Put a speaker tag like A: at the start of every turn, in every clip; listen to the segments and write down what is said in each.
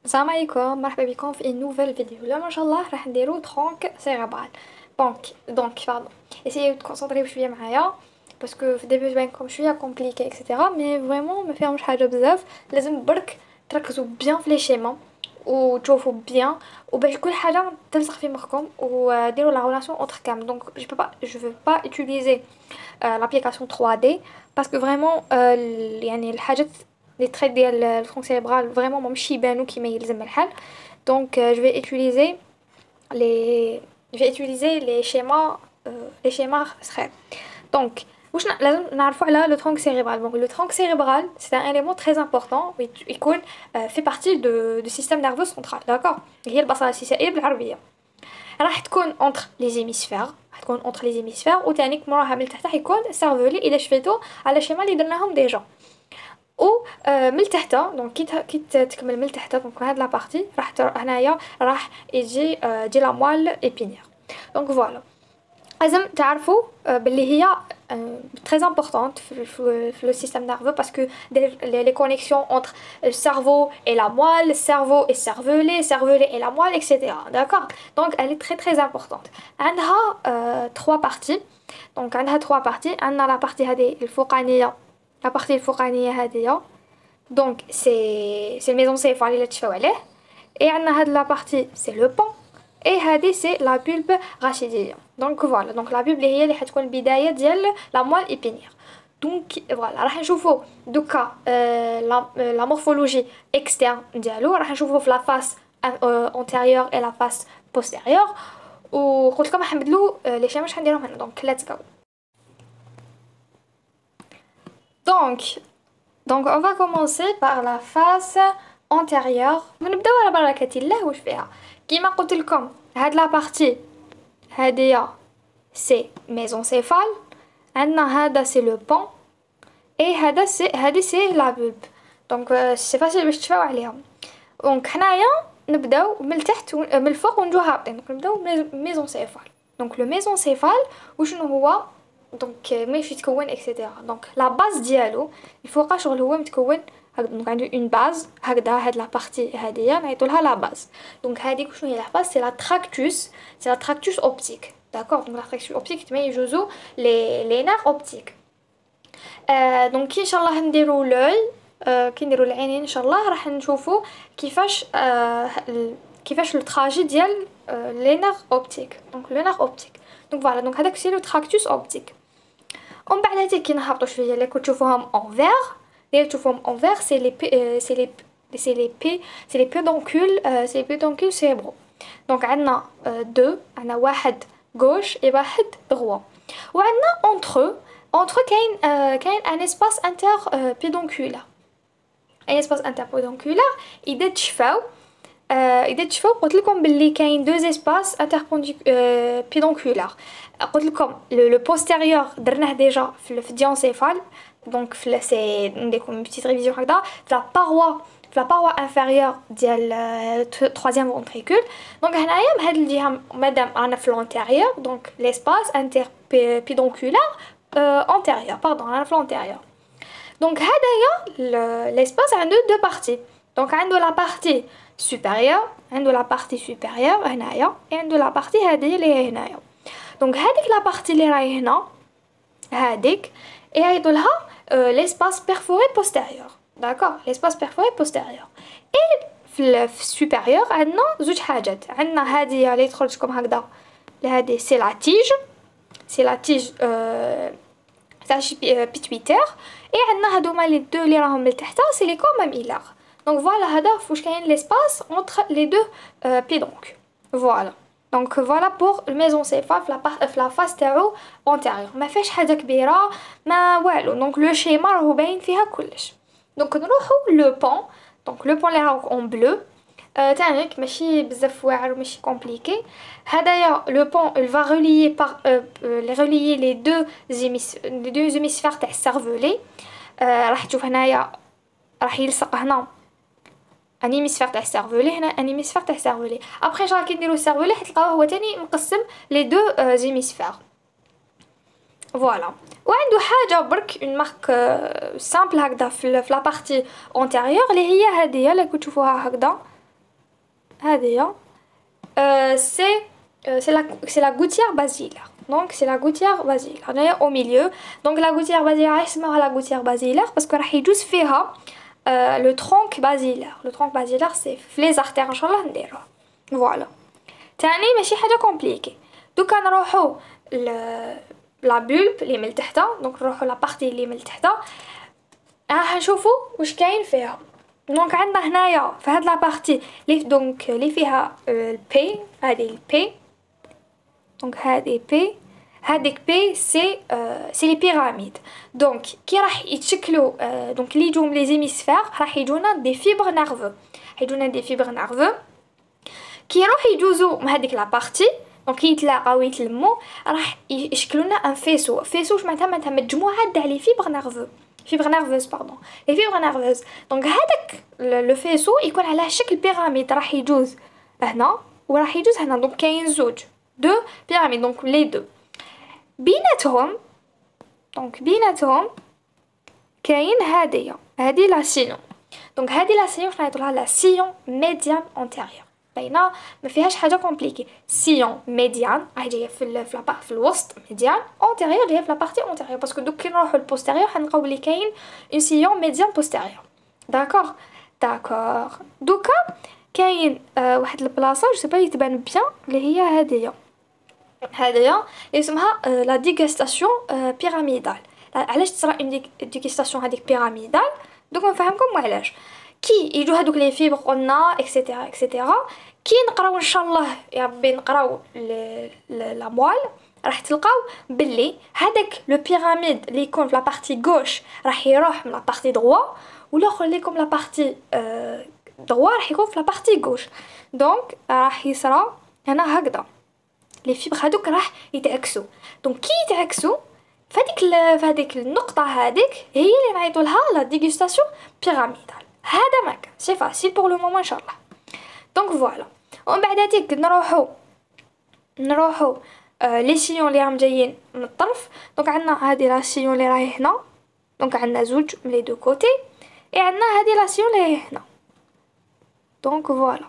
A: السلام عليكم، مرحبا بكم في نوفيل فيديو. لا ما شاء الله راح نديرو ترونك سيريبرال. دونك باردون essayez de concentrer شويه معايا باسكو في الديبي تبانكم شويه كومبليكي اكسيتيرا، مي فريمون ما فيهمش حاجه بزاف. لازم برك تركزوا بيان في لي شيما وتشوفوا بيان وباش كل حاجه تلصق في مخكم وديروا لا ريلاسيون اونتر كام. دونك je veux pas utiliser l'application 3D parce que vraiment يعني الحاجات les traits ديال الترونك سيريبرال فريمون مامشي يبانو كيما يلزم الحال. دونك je vais utiliser les schémas صغار. دونك واش لازم نعرفوا على لو ترونك سيريبرال. دونك لو ترونك سيريبرال c'est un élément très important يكون fait partie du système nerveux central. d'accord هي البصله السيسائيه بالعربيه. راح تكون entre les hémisphères وتانيك موراها من تحت حيكون سيرفولي الا شفيتو على شيما اللي درناهم ديجا. و من تحت دونك كي تكمل من تحت دونك هاد لا بارتي هنايا راح يجي دي لا موال ايبينير. دونك فوالا لازم تعرفوا باللي هي très importante في le système nerveux parce que les connexions entre le cerveau et la moelle, le cerveau et cervelet et la moelle, etc. d'accord. donc elle est très très importante. عندها trois parties. donc عندها trois parties. عندنا la partie هذه الفوقانيه، la partie الفوقانيه هذه donc c'est الميزونسيفال اللي تشفاو عليه. et عندنا هاد la partie c'est le pont et هذه c'est la bulbe rachidille. donc voilà donc la bulbe هي اللي حتكون البدايه ديال la moelle épinière. donc voilà راح نشوفوا دوكا la morphologie externe ديالو. راح نشوفوا في la face antérieure et la face postérieure. وقلت لكم راح نبدلوا لي شيما شحال نديرهم هنا. donc let's go. donc on va commencer par la face antérieure. نبداو على بركة الله واش فيها. كيما قلت لكم هاد لا بارتي هادية سي ميزونسيفال، عندنا هذا سي لو بون اي هادي سي لا بولب. دونك سي فاسيل باش تشفاو عليهم. دونك حنايا نبداو من التحت من الفوق ونجو هابطين. دونك نبداو ميزونسيفال. دونك لو ميزونسيفال وشنو هو؟ دونك ماشي يتكون اكسيتيرا. دونك لا باز ديالو الفوقا شغل هو متكون هكذا. دونك عنده اون باز هكذا. هاد لا بارتي هادية نعيطولها لا باز. دونك هاديك شنو هي لا باز؟ سي لا تراكتوس اوبتيك. داكور. دونك لا تراكتوس اوبتيك تما يجوزو لي نير اوبتيك. دونك كي ان شاء الله نديرو لوي كي نديرو العينين ان شاء الله راح نشوفو كيفاش لو تراجي ديال لي نير اوبتيك. دونك لو نير اوبتيك. دونك فوالا دونك هذاك سي لو تراكتوس اوبتيك. ومن بعد هذيك كي نهبطو شويه اللي كتشوفوهم انفير c'est les pédoncules cérébraux. donc عندنا deux، عندنا واحد gauche et واحد droit. وعندنا entre كاين un espace interpédonculaire. un espace interpédonculaire إذا تشفاو قلت لكم باللي كاين deux espaces interpédonculaires. قلت لكم le postérieur درناه ديجا في diencéphale. donc c'est une petite révision هكذا في la paroi inférieure ديال troisième ventricule. donc هنايا بهاد الجهه مادام رانا في l'antérieur donc l'espace interpédonculaire antérieur رانا في l'antérieur. donc هدايا l'espace عنده deux parties. donc عنده la partie supérieure هنايا et عنده la partie هذه اللي هي هنايا. donc هذيك la partie اللي راهي هنا هذيك يعيطولها l'espace perforé postérieur. d'accord l'espace perforé postérieur. et في السوبيريور عندنا زوج حاجات. عندنا هذه اللي تخرج لكم هكذا هذه سي لا تيج تاع بيتويتير. اي عندنا هذوما لي دو اللي راهم لتحت سي لي كوماميلار. دونك فوالا هذا فواش كاين l'espace entre les deux pédoncles. voilà donc voilà pour le mésencéphale في la face تاعو antérieure. ما فيهاش حاجه كبيره ما والو. دونك لو شيما راهو باين فيها كلش. دونك نروحو لو بون. دونك لو بون اللي راهو اون بلو تانيك ماشي بزاف واعر وماشي كومبليكي. هدايا لو بون il va relier les deux hémisphères تاع السيرفولي. راح تشوف هنايا راح يلصق هنا ان هيميسفير تاع السيرفولي هنا ان هيميسفير تاع السيرفولي. ابري ان شاء الله كي نديرو السيرفولي حتلقاوه هو تاني مقسم لي دو هيميسفير. فوالا وعنده حاجه برك اون مارك سامبل هكذا في لا بارتي اونتيريور اللي هي هذه اللي كتشوفوها هكذا هذه c'est la gouttière basilaire. Donc c'est la gouttière basilaire. On est au milieu. Donc la gouttière basilaire اسمها la gouttière basilaire parce que راح يجوز فيها le tronc basilaire. Le tronc basilaire c'est les artères ان شاء الله نديروها. Voilà. تاني ماشي حاجه كومبليكي. دوكا نروحو لا بولب اللي من تحت. دونك نروحو لا بارتي اللي من تحت. راح نشوفو واش كاين فيها. دونك عندنا هنايا في هاد لا بارتي اللي فيها البي. هذه البي. دونك هذه بي. هذيك بي سي لي بيراميد. دونك كي راح يتشكلوا دونك اللي يجوا من لي زيميسفير راح يجونا دي فيبر نيرفو. يجونا دي فيبر نيرفو كي يروح يجوزوا من هذيك لا بارتي. دونك يتلاقاو يتلموا راح يشكلوا لنا ان فيسو. فيسو واش معناتها مجموعه تاع لي فيبر نيرفو. فيبر نيرفوز باردون لي فيبر نيرفوز. دونك هذاك لو فيسو يكون على شكل بيراميد راح يجوز هنا وراح يجوز هنا. دونك كاين زوج دو بيراميد. دونك لي دو بيناتهم. دونك بيناتهم كاين هذه لا سيون. دونك هذه لا سيون نعيطوا لها لا سيون ميديان انتيريور. باينه ما فيهاش حاجه كومبليكي. سيون ميديان راهي جايه في الوسط. ميديان انتيريور جايه في لا بارتي انتيريور باسكو دوك كي نروحوا للبوستيريور حنلقاو بلي كاين اون سيون ميديان بوستيريور. داكور دوكا كاين واحد البلاصه جو سي يتبان بيان اللي هي هذه اللي اسمها لا ديغستاسيون بيراميدال. علاش تصرا اون ديغستاسيون هذيك بيراميدال؟ دوك نفهمكم علاش. كي يجوا هذوك لي فيبر قلنا اكسيتيرا كي نقراو ان شاء الله يا ربي نقراو لا موال راح تلقاو باللي هذاك لو بيراميد اللي يكون في لا بارتي غوش راح يروح من لا بارتي دروا والاخر اللي يكون لا بارتي دروا راح يكون في لا بارتي غوش. دونك راح يصرا هنا هكذا لي فيبر هذوك راح يتعكسوا. دونك كي يتعكسوا فهاديك النقطه هذيك هي اللي نعيطوا لها لا ديغستاسيون بيراميدال. هذا ما كان سي فاسيل بور لو مومون ان شاء الله. دونك فوالا ومن بعد هذيك نروحو لي سيون اللي راهم جايين من الطرف. دونك عندنا هذه لا سيون اللي راهي هنا. دونك عندنا زوج من لي دو كوتي عندنا هذه لا سيون اللي راهي هنا. دونك فوالا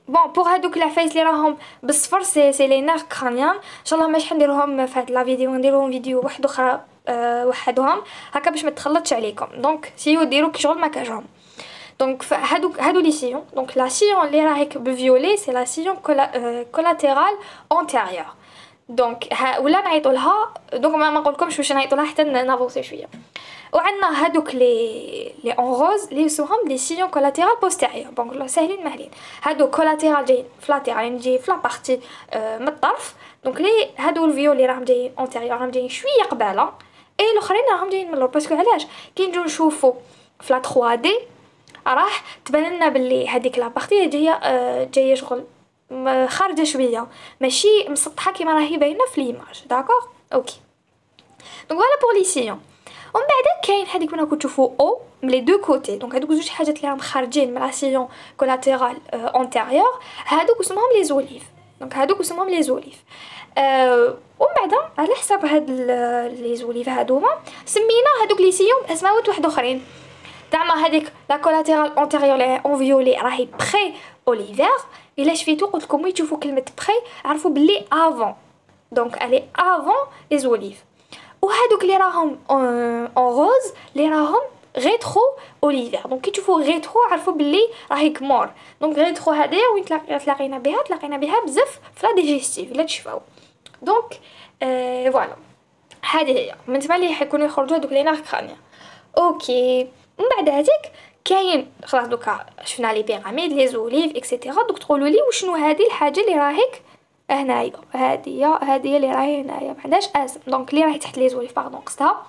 A: بون بوغ هادوك العفايس اللي راهم بالصفر سي لي نير كرانيان ان شاء الله ماشي نديروهم في هاد لا فيديو. نديروهم فيديو واحد اخرى وحدهم هكا باش ما تخلطش عليكم. دونك سيو ديروا كي شغل ما كاجهم. دونك هادو لي سيون. دونك لا سيون اللي راهيك بالفيولي سي لا سيون كولاتيرال انتيريور. دونك ولا نعيطوا لها. دونك ما نقولكمش واش نعيطوا لها حتى نافونسي شويه. وعندنا هادوك لي اون روز اللي يسموهم لي سيون كولاتيرال بوستيريور. دونك ساهلين مهلين. هادو كولاتيرال جايين فلاتيرال نجي في لا بارتي من الطرف. دونك لي هادو الفيول اللي راهم جايين انتيريور راهم جايين شويه قباله اي الاخرين راهم جايين من اللور. باسكو علاش كي نجيو نشوفو في لا 3 دي راح تبان لنا باللي هذيك لا بارتي جايه شغل خارجه شويه ماشي مسطحه كيما راهي باينه في ليماج. داكور اوكي. دونك فوالا بور لي سيون. ومن بعد كاين هذيك وين راكم تشوفوا او من لي دو كوتي. دونك هذوك زوج حاجات اللي راهم خارجين من لا سيون كولاتيرال انتيريور هذوك اسمهم لي زوليف. دونك هذوك اسمهم لي زوليف. ومن بعد على حساب هاد لي زوليف هادوما سمينا هذوك لي سيون اسماوات واحد اخرين. زعما هذيك لا كولاتيرال انتيريور اون فيولي راهي بري اوليفير. الا شفيتو قلت لكم وي تشوفوا كلمه بري عرفوا باللي افون. دونك الي افون لي زوليف. وهذوك اللي راهم اون روز اللي راهم ريترو اوليفير. دونك كي تشوفوا ريترو عرفوا باللي راهي كمور. دونك ريترو هذه وين تلاقينا بها بزاف في لا ديجيستيف الا تشفاو. دونك فوالا هذه هي من تما اللي حيكونوا يخرجوا هذوك لي نار كرانيا. اوكي. من بعد هذيك كاين خلاص دوكا شفنا لي بيراميد لي زوليف اكسيتيرا. دوك تقولوا لي وشنو هذه الحاجه اللي راهيك هنايا. هذه اللي راهي هنايا ما عندهاش اسم. دونك اللي راهي تحت لي زوليف باردون قصدها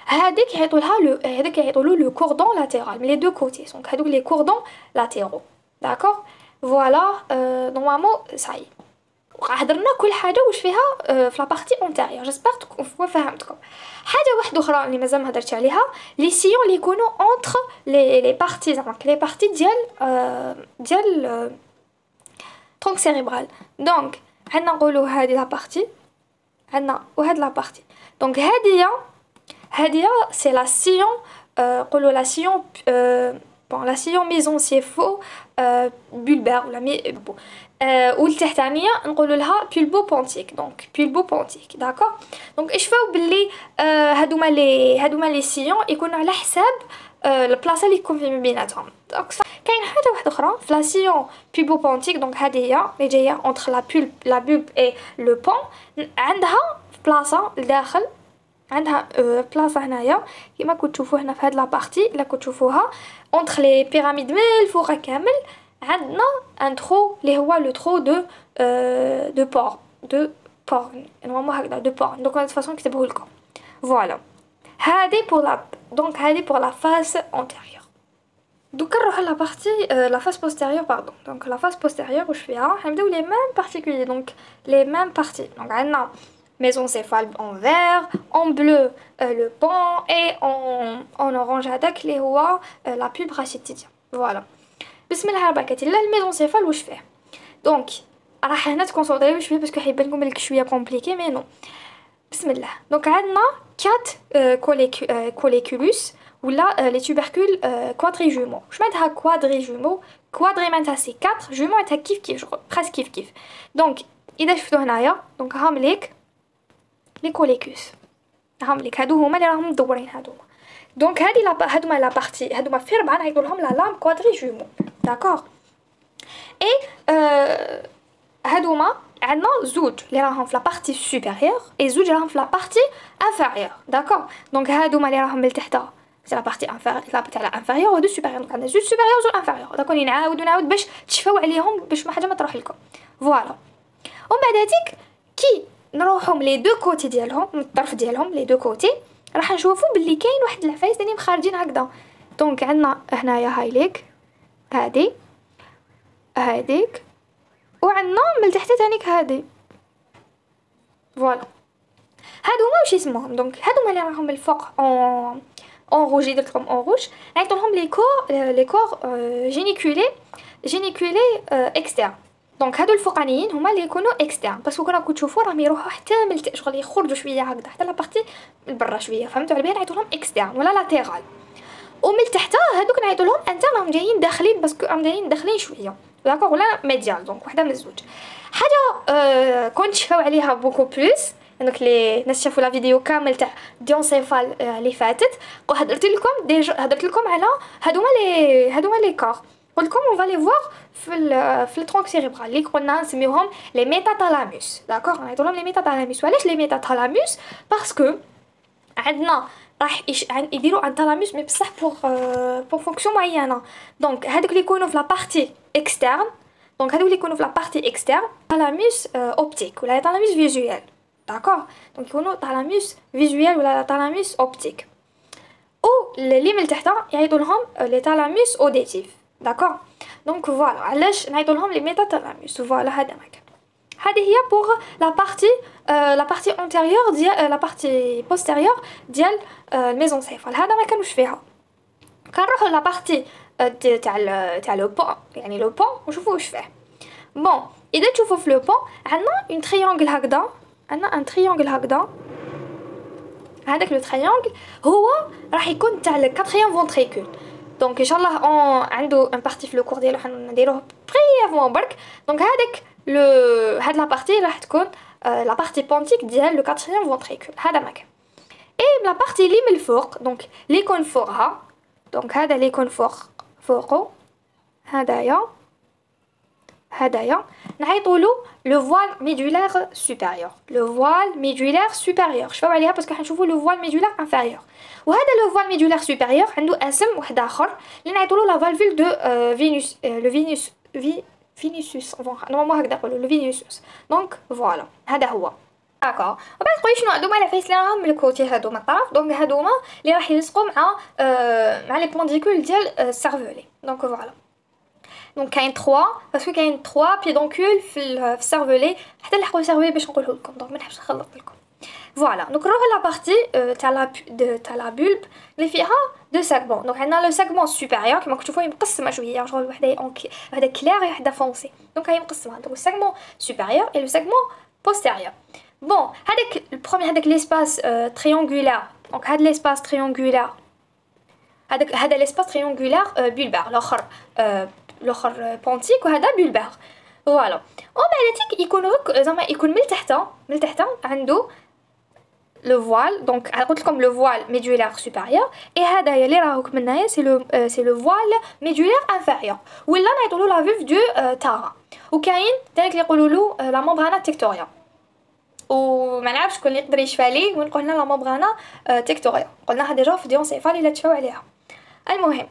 A: هذيك يعيطوا لها هذاك يعيطوا له لو كوردون لاتيرال من لي دو كوتي. دونك هذوك لي كوردون لاتيرو. داكور فوالا نورمالمون صاي هضرنا كل حاجه واش فيها في لا بارتي اونتيريور. جيسبر تكون فهمتكم. حاجه واحده اخرى اللي مازال ما هضرتش عليها لي سيون اللي يكونوا اونتر لي بارتي. زعما لي بارتي ديال ترونك سيريبرال. دونك عندنا نقولوا هذه لا بارتي عندنا وهاد لا بارتي. دونك هذه سي لا سيون نقولوا لا سيون bon la sillon mésencéphalo bulbaire ولا والتحتانيه نقولوا لها pulbopontique donc pulbopontique d'accord donc اش فاو باللي هادوما لي سيون يكونوا على حساب البلاصه اللي يكون في بيناتهم دونك كاين حاجه واحده اخرى في لا سيون pulbopontique donc هذه هي اللي جايه entre la bulbe et le pont عندها بلاصه لداخل عندها بلاصه هنايا كيما كنتو تشوفوا هنا في هاد لا بارتي الا كنتو تشوفوها entre les pyramides من الفوق كامل عندنا ان ترو اللي هو لو ترو دو بور نورمالمون هكذا دو بور دونك هاد فاصون نكتبوه لكم فوالا هادي بور لا دونك هادي بور لا فاس انتيريور دوكا نروحو لا بارتي لا فاس بوستيريور باردون دونك لا فاس بوستيريور واش فيها حنبداو لي ميم بارتيكولي دونك لي ميم بارتي دونك عندنا mésencéphale en vert, en bleu le pont et en orange هذاك اللي هو la pulpe rachitidienne voilà بسم الله الرحمن الرحيم الميزونسيفال واش فيه دونك راح هنا تكونسونطريو شويه باسكو حيبان لكم بلي شويه كومبليكي مي نو بسم الله دونك عندنا 4 كوليكولوس ولا لي توبركول كوادريجومو واش معناتها كوادريجومو كوادري معناتها سي 4 جومو معناتها كيف بريسك كيف دونك اذا شفتو هنايا دونك هام ليك لي كوليكوس هام ليك هادو هما اللي راهم مدورين هادوما دونك هادوما لا بارتي هادوما في 4 نعيطوا لهم لا لام كوادري جومو داكوغ اي هادوما عندنا زوج اللي راهم في لا بارتي سوبيريور اي زوج راهم في لا بارتي انفيريور داكوغ دونك هادوما اللي راهم لتحت سي لا بارتي انفيريور لا تاع لا انفيريور وهادو سوبيريور دونك عندنا زوج سوبيريور وزوج انفيريور داكوغ نعاود باش تشفاو عليهم باش ما حاجه ما تروح لكم فوالا ومن بعد هذيك كي نروحهم لي دو كوتي ديالهم من الطرف ديالهم لي دو كوتي راح نشوفوا باللي كاين واحد العفايس ثاني مخارجين هكذا دونك عندنا هنايا هاي ليك هاديك وعندنا من تحت ثانيك هادي فوالا هادوما واش اسمهم دونك هادوما اللي راهم الفوق اون روج درت لكم اون روج نعيطوا لهم لي كور جينيكولي اكسترن دونك هادو الفوقانيين هما اللي يكونوا اكسترن باسكو كنا تشوفوا راهم يروحوا حتى من شغل يخرجوا شويه هكذا حتى لا بارتي لبرا شويه فهمتوا على بالي نعيطوا لهم اكسترن ولا لاتيرال ومن تحت هادوك نعيطوا لهم انترن راهم جايين داخلين باسكو راهم جايين داخلين شويه داكوغ ولا ميديال دونك وحده من الزوج حاجه كنت شفاو عليها بوكو بلوس دونك لي ناس شافوا لا فيديو كامل تاع ديونسيفال اللي فاتت هضرت لكم على هادوما لي كور قلت لكم on va les voir في الترونك سيريبرال اللي قلنا نسميوهم لي ميتاتالاموس داكوغ نعيطوا لهم لي ميتاتالاموس وعلاش لي ميتاتالاموس باسكو عندنا راح يديروا ان تالاموس مي بصح بور فونكسيون معينه دونك هذوك اللي يكونوا في لا بارتي اكسترن دونك هذوك اللي يكونوا في لا بارتي اكسترن تالاموس اوبتيك ولا تالاموس فيزوال داكوغ دونك يكونوا تالاموس فيزوال ولا تالاموس اوبتيك او اللي من تحت يعيطوا لهم لي تالاموس اوديتيف داكوغ دونك فوالا علاش نعيطوا لهم لي ميتاتالاموس فوالا هذا مكان هذه هي بور لا بارتي انتيريور ديال لا بارتي بوستيريور ديال الميزونسيفال هذا ما كانوش فيها كنروحوا لا بارتي تاع لو بون يعني لو بون ونشوفوا واش فيه بون اذا تشوفوا في لو بون عندنا اون تريانجل هكذا عندنا ان تريانجل هكذا هذاك لو تريانجل هو راح يكون تاع الكاتريام فونتريكول دونك ان شاء الله عنده ان بارتي في لو كور ديالو حنديروه بريفمون برك دونك هذاك هاد لا بارتي راح تكون لا بارتي بونتيك ديال لو كاتريام فونتريكول هذا مكان اي لا بارتي اللي من الفوق دونك اللي يكون فوقها دونك هذا اللي يكون فوقو هدايا نعيطوا له لو فوال ميدولير سوبيريور لو فوال ميدولير سوبيريور شوفوا عليها باسكو حنشوفوا لو فوال ميدولير انفيريور وهذا لو فوال ميدولير سوبيريور عنده اسم واحد اخر اللي نعيطوا له لا فالفول دو فينوس لو فينيسوس نورمالمون هكذا نقولوا لو فينيسوس دونك فوالا هذا هو داكوغ وبعد تقولي شنو هادوما العفايس اللي راهم من الكوتي هادوما الطرف دونك هادوما اللي راح يلصقوا مع لي بونديكول ديال السيرفولي دونك فوالا دونك كاين 3 باسكو كاين 3 بيدونكول في السيرفولي حتى نلحقوا السيرفولي باش نقوله لكم دونك ما نحبش نخلط لكم فوالا دونك نروحو لا بارتي تاع لا بولب اللي فيها دو سيغمون دونك عندنا لو سيغمون سوبيريور كيما كتشوفوا هي مقسمه شويه شغل وحده كلير وحده فونسي دونك هي مقسمه دونك سيغمون سوبيريور اي لو سيغمون بوستيريور بون هذاك البروميير هذاك ليسباس تريونغولار دونك هاد ليسباس تريونغولار هذا l'espace triangulaire bulbaire الاخر بونتيك وهذا bulbaire فوالا. ومن بعد يكون زعما يكون من تحت عنده le voile. Donc قلت لكم le voile médulaire supérieur et هذايا اللي راهوك من هنايا c'est le voile médulaire inférieur ولا نعيطوا له la vulve du Tara. وكاين داك اللي يقولوا له la membrana tectoria وما نعرفش شكون اللي يقدر يشفى لي ونقول لنا لا membrana tectoria قلناها ديجا في ديونسيفال الا تشفاو عليها. المهم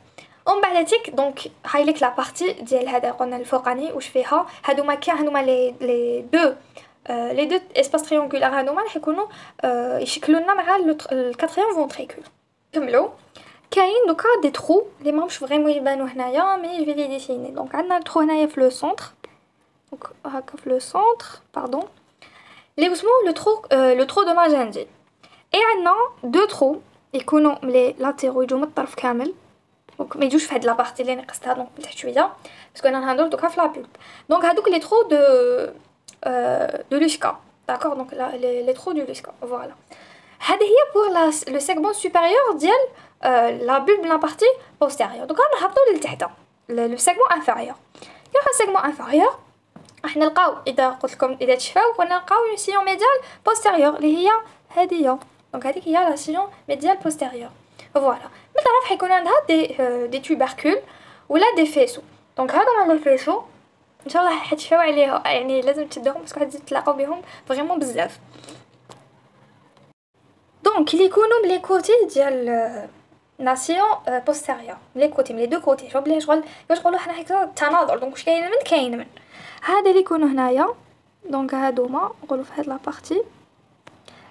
A: ومن بعد دونك هاي ليك لا بارتي ديال هذا قلنا الفوقاني واش فيها. هادوما لي دو اسباس تريونغولار هادوما راح يكونوا يشكلوا لنا مع الكاتريام فونتريكول. كملوا كاين دوكا دي ترو اللي ماهمش فريمون يبانوا هنايا مي جو في لي ديسيني. دونك عندنا الترو هنايا في لو سونتر دونك هكا في لو سونتر باردون اللي اسمو لو ترو دو ماجندي اي عندنا دو ترو يكونوا ملي لاتيرو يجوا من الطرف كامل دونك ما يجوش في هاد لابارتي اللي نقصتها دونك من تحت شويه باسكو انا نهضر دوكا في لابولب. دونك هادوك لي ترو دو لوسكا داكور. دونك لي ترو دو لوسكا فوالا. هذه هي بور لو سيغمون سوبيريور ديال لا بولب لا بارتي بوستيريور. دونك نهبطوا لتحت لو سيغمون انفيريور. كاين سيغمون انفيريور راح نلقاو اذا قلت لكم اذا تشفاو نلقاو اون سيون ميديال بوستيريور اللي هي هذه. دونك هذيك هي لا سيون ميديال بوستيريور فوالا. من طرف حيكون عندها دي توبركول ولا دي فيسو. دونك هادو لي فيسو ان شاء الله حتشفاو عليها يعني لازم تشدوهم باسكو حتزيد تلاقاو بهم فريمون بزاف. دونك اللي يكونوا لي كوتي ديال ناسيون بوستيريور لي كوتي لي دو كوتي شوف بلي شغل يقولوا حنا هكا التناظر. دونك واش كاين من هذا اللي يكونوا هنايا. دونك هادوما نقولوا في هاد لا بارتي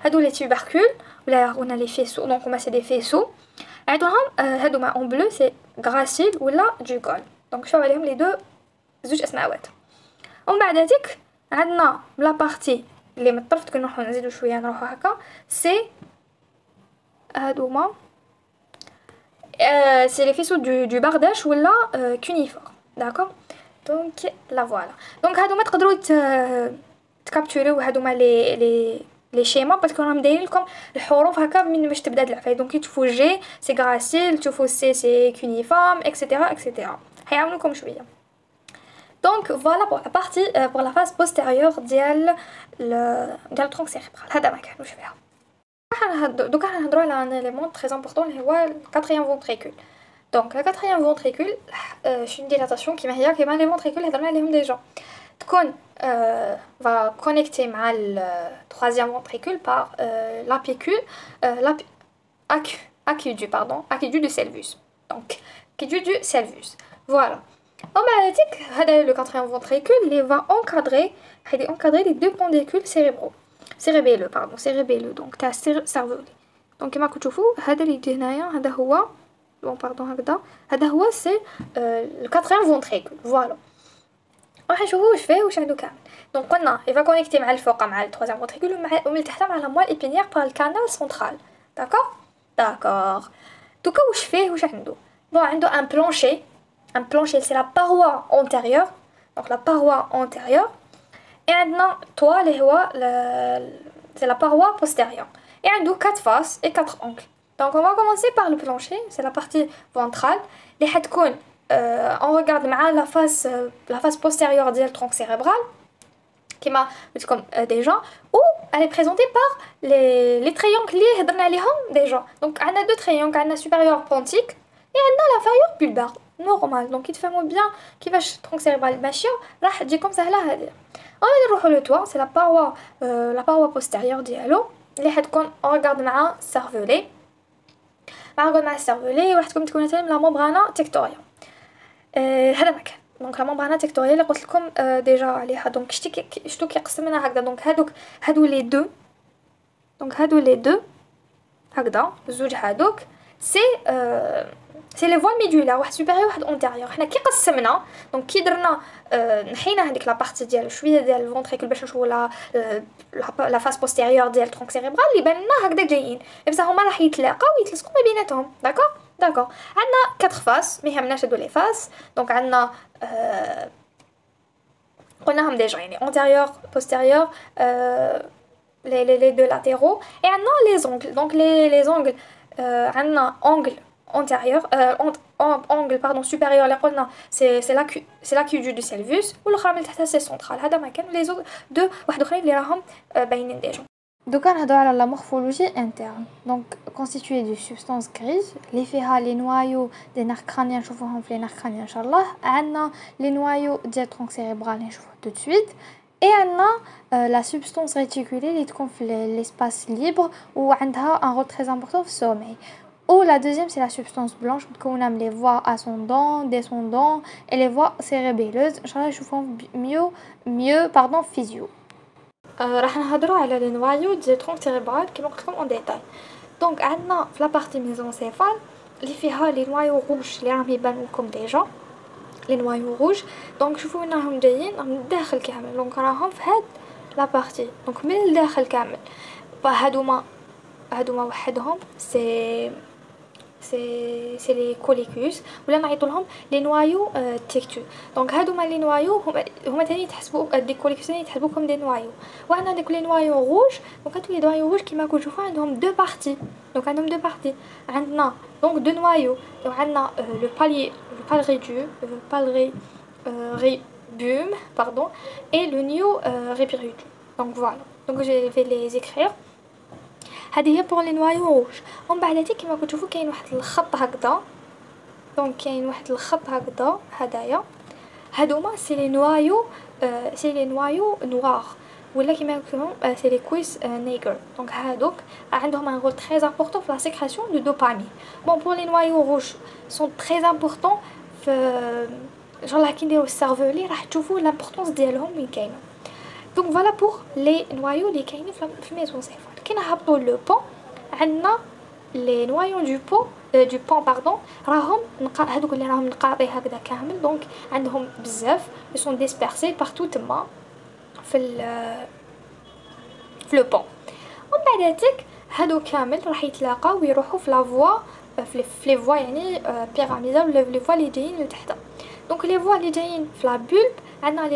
A: هادو لي توبركول ولا قلنا لي فيسو. دونك هما سي دي فيسو عندهم هادوما اون بلو سي غراسيل ولا جوغول. دونك شوف عليهم لي دو زوج اسماوات. ومن بعد هذيك عندنا لا بارتي اللي من الطرف تكون نروحو نزيدو شويه نروحو هكا سي هادوما سي لي فيسو دو بارداش ولا كونيفور داكور. دونك لا فوالا. دونك هادوما تقدروا تكابتوريو هادوما لي شيما باسكو راهم دايرين لكم الحروف هكا من باش تبدا اللعبه. دونك تشوفوا جي سي غراسيل تشوفوا سي سي كونيفورم اكسيتيرا اكسيتيرا حيعاونوكم شويه. دونك فوالا بور لا بارتي بور لا فاز بوستيريور ديال الترونك سيريبرال. هذا ما كانوش فيها. دوكا نهضروا على ان اليمون تري امبورطون اللي هو الكاتريام فونتريكول. دونك لا كاتريام فونتريكول شي ديلاتاسيون كيما لي فونتريكول هضرنا عليهم ديجا تكون va connecter مع le troisième ventricule par l'apicule aqueduc aqueduc du Celvus. Donc aqueduc du Celvus voilà. En maladie هذا le quatrième ventricule il va encadrer les deux pendicules cérébelleux donc تاع cerveau. donc كما كتشوفوا هذا اللي يجي هنايا هذا هو هكذا هذا هو سي le quatrième ventricule voilà. راح نشوفوا واش فيه واش عنده كامل. دونك قلنا يفا كونيكتي مع الفوق مع التروازيام فونتريكول ومن تحت مع لا موال ايبينيير بار الكانال سنترال داكور. دوكا واش فيه واش عنده. بون عنده ان بلانشي سي لا باروا انتيريور دونك لا باروا انتيريور اي عندنا توا اللي هو سي لا باروا بوستيريور اي عنده 4 فاس اي 4 اونكل. دونك on va commencer par le plancher c'est la partie ventrale اللي حتكون on regarde مع la face postérieure ديال tronc cérébral كما قلت لكم déjà ou elle est présentée par les triangles اللي هضرنا عليهم déjà. donc عندنا deux triangles عندنا supérieur pontique et عندنا l'inférieur bulbar normal. donc يتفهموا bien كيفاش tronc cérébral ماشيه راح تجيكم سهله هذه. غادي نروحوا لو toit c'est la paroi postérieure ديالو اللي حتكون on regarde مع cervelet مع cervelet وحتكون تكون حتى لا membrana tectoria. هذا مكان. دونك لا ممبرانا تكتوريه اللي قلت لكم ديجا عليها. دونك شتو كيقسمنا هكذا. دونك هادو لي دو دونك هادو لي دو هكذا زوج هادوك سي لي فوال ميدولار واحد سوبيريور واحد انتيريور. حنا كي قسمنا دونك كي درنا نحينا هذيك لا بارتي ديال شويه ديال الفونتريكول باش نشوفوا لا فاس بوستيريور ديال الترونك سيريبرال اللي بان لنا هكذا جايين بصح هما راح يتلاقاو ويتلصقوا ما بيناتهم داكور. عندنا 4 فاس ما يهمناش هادو لي فاس. دونك عندنا قلناهم ديجا يعني antérieur postérieur les deux latéraux et عندنا les ongles. donc les ongles عندنا ongle antérieur, angle pardon supérieur اللي قلنا c'est l'aqueduc du Celvus والاخرى من تحتها سي سنترال. هذا ما كان لي زوج دو واحد اخرين اللي راهم باينين ديجا. دوكا نهضروا على لا مورفولوجي انترن. دونك constitué de substances grises اللي فيها لي نوايو دي نير كرانيان نشوفوهم في لي نير كرانيان ان شاء الله. عندنا لي نوايو ديال ترونك سيريبرال نشوفوه tout de suite. Et عندنا la substance réticulée اللي تكون في l'espace libre وعندها un rôle très important في السومي. Ou la deuxième c'est la substance blanche متكونة من les voies ascendants, descendants et les voies cérébelleuses. ان شاء الله نشوفهم mieux pardon physio. راح نهضروا على لي نوايو ديال ترونك سيريبرال كيما قلت لكم اون ديتاي. دونك عندنا في لا بارتي ميزونسيفال اللي فيها لي نوايو روج اللي راهم يبانوا لكم ديجا لي نوايو روج. دونك شوفوا وين راهم جايين من الداخل كامل. دونك راهم في هاد لا بارتي دونك من الداخل كامل. هادوما وحدهم سي لي كوليكوس ولا نعيطوا لهم لي نوايو تيكتو. دونك هادوما لي نوايو هما ثاني يتحسبوا دي كوليكوس ثاني يتحسبوا كوم دي نوايو. وعندنا ديك لي نوايو روج. دونك هادو لي نوايو روج كيما راكم تشوفوا عندهم دو بارتي. دونك عندهم دو بارتي. عندنا دونك دو نوايو. دونك عندنا لو palrébum pardon et le néorébirudum. Donc voilà. Donc je vais les écrire. هذه هي بور لي نوايو روج. ومن بعد هذه كيما كتشوفوا كاين واحد الخط هكذا. دونك كاين واحد الخط هكذا هدايا. هادوما سي لي نوايو نوار ولا كيما يقولوا سي لي كويس نيغر. دونك هادوك عندهم ان رول تري امبورطون في لا سيكريسيون دو دوبامين. بون بور لي نوايو روج سون تري امبورطون في ان شاء الله كي نديرو السيرفولي راح تشوفوا لامبورطونس ديالهم وين كاينه. دونك فوالا بور لي نوايو اللي كاينين في الميزونسيفال. كي نهبطوا لو بون عندنا لي نوايون دو بون باردون راهم هذوك اللي راهم نقاطي هكذا كامل. دونك عندهم بزاف ils sont dispersés partout تما في لو بون. ومن بعد هذيك هادو كامل راح يتلاقاو ويروحوا في لا فوا في لي فوا يعني بيراميدال ولا لي فوا اللي جايين لتحت. دونك لي فوا اللي جايين في لا بولب عندنا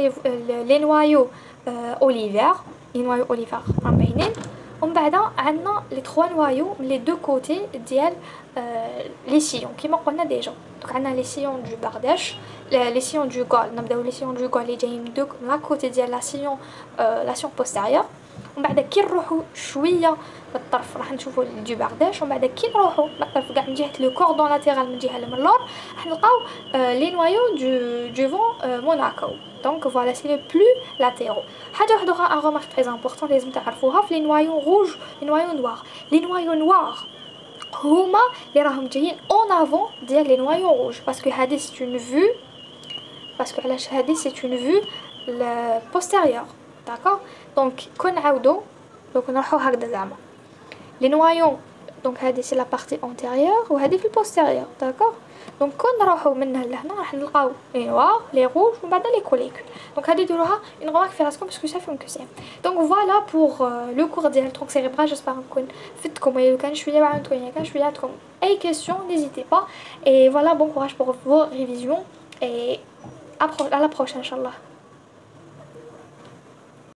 A: لي نوايو اوليفير. لي نوايو اوليفير راهم باينين. ومن بعد عندنا لي 3 نوايو من لي دو كوتي ديال لي سيون كيما قلنا ديجا. دونك عندنا لي سيون دو بارداش لي سيون دو غول. نبداو لي سيون دو غول اللي جايين دو لا كوتي ديال لا سيون بوستيريور. ومن بعد كي نروحوا شويه للطرف راح نشوفوا دو بارداش. ومن بعد كي نروحوا للطرف كاع من جهه لو كوردون لاتيرال من جهه من اللور راح نلقاو لي نوايو دو فون موناكو. دونك فوالا سي لو بلو لاتيرو. حاجه واحده اخرى ان رومارك تري امبورطون لازم تعرفوها في لي نوايو روج لي نوايو نوار. لي نوايو نوار هما اللي راهم جايين اون افون ديال لي نوايو روج باسكو هادي سي اون فيو باسكو علاش هادي سي اون فيو بوستيريور. داكور. دونك كون نعاودو دونك نروحو هكذا زعما لي نوايو. دونك هادي سي لا بارتي انتيريور وهادي في البوستيريور. داكور. دونك كون نروحو من هنا لهنا راح نلقاو لي نوار لي روج ومن بعد لي كوليكول. دونك هادي ديروها اون رومارك في راسكم باسكو صافي كوسيم. دونك فوالا بور لو كور ديال ترونك سيريبرال. جيسبر نكون فدتكم ولا كان شويه بعاونتكم كان شويه عندكم اي كيسيون نيزيتي با. اي فوالا بون كوراج بور فو ريفيزيون اي à la prochaine, Inch'Allah.